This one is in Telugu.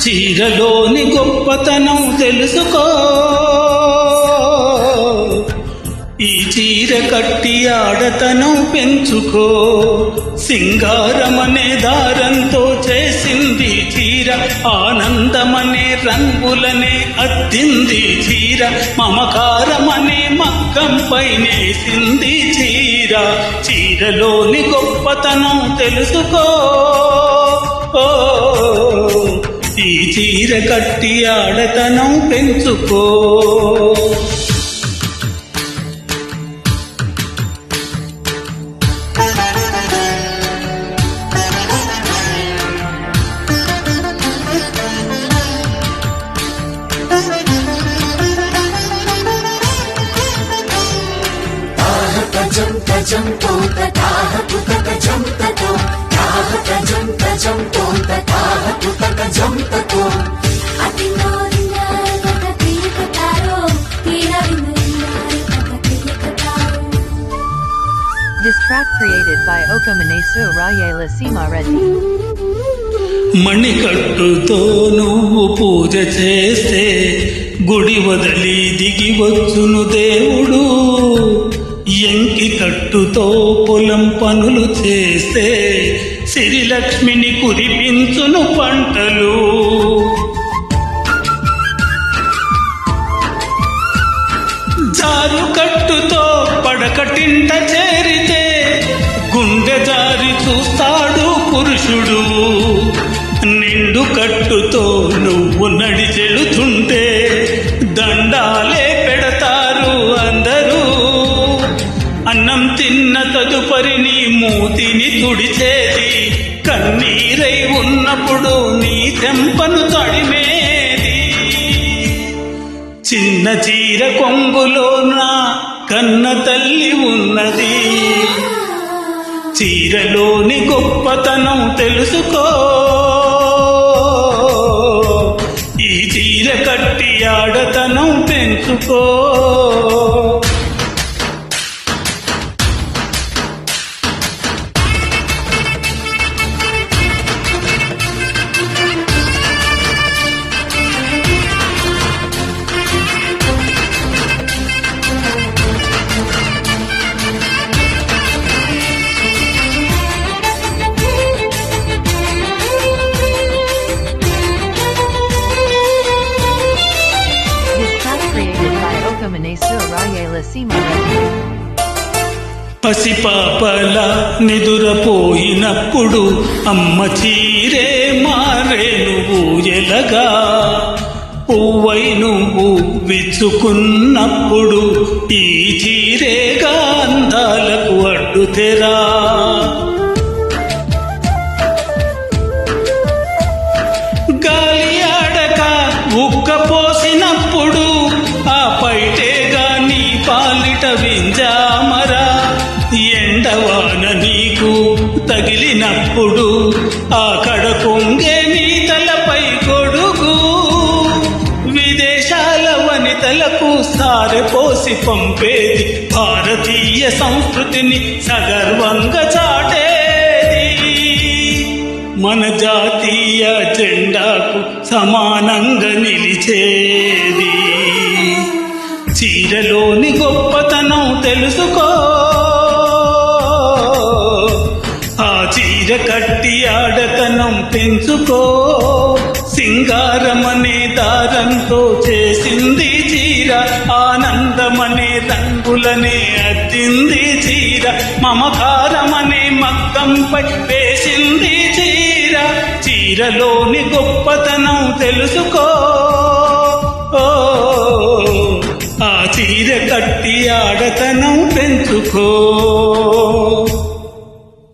చీరలోని గొప్పతనం తెలుసుకో, ఈ చీర కట్టి ఆడతనం పెంచుకో. సింగారమనే దారంతో చేసింది చీర, ఆనందమనే రంగులనే అద్దింది చీర, మమకారమనే మగ్గంపై నేసింది చీర. చీరలోని గొప్పతనం తెలుసుకో, ఈ చీర కట్టి ఆడతనం పెంచుకో. తజం తోంత తాహ పుతక జంతతో, తాహ తజం తజం తోంత తాహ పుతక జంతతో. అతి నోరినాయ కథ తీకతారో, తీరవిందరినాయ కథ తీకతారో. This track created by Okamanesu Rayela Sima Reddy. మణికట్టుతో నువ్వు పూజ చేస్తే గుడి వదలి దిగి వచ్చును దేవుడు. ఎంకి కట్టుతో పొలం పనులు చేస్తే సిరిలక్ష్మిని కురిపించును పంటలు. జారు కట్టుతో పడకటింట చేరితే గుండె జారి చూస్తాడు పురుషుడు. నిండు కట్టుతో నువ్వు నడిచెడుతుంటే దండాలే పెడతారు అందరూ. అన్నం తిన్న తదుపరి నీ మూతిని తుడిచేది, కన్నీరై ఉన్నప్పుడు నీ చెంపను తడిమేది. చిన్న చీర కొంగులోన కన్న తల్లి ఉన్నది, చీరలోని గొప్పతనం తెలుసుకో. ఈ చీర కట్టి ఆడతనం పెంచుకో. Okamanesu Rayela Sima Reddy. పసిపాపల నిదురపోయినప్పుడు అమ్మ చీరే మారేను ఎలగా. పువ్వై నువ్వు విచ్చుకున్నప్పుడు ఈ చీరేగా అందాలకు అడ్డుతెరా. గాలి ఆడక ఉక్కపోసినప్పుడు ఆ పైటేగా నీ పాలిట వింజామరా. ఎండవాన నీకు తగిలినప్పుడు ఆ కడకొంగే నీ తలపై గొడుగు. విదేశాల వనితలకు సారెపోసి పంపేది భారతీయ సంస్కృతిని సగర్వంగా చాటేది. మన జాతీయ జెండాకు సమానంగా నిలిచేది. చీరలోని గొప్పతనం తెలుసుకో, ఆ చీర కట్టి ఆడతనం పెంచుకో. సింగారమనే దారంతో చేసింది చీర, ఆనందమనే రంగులనే అద్దింది చీర, మమకారమనే మగ్గంపై వేసింది చీర. చీరలోని గొప్పతనం తెలుసుకో, ఆ చీర కట్టి ఆడతనం పెంచుకో.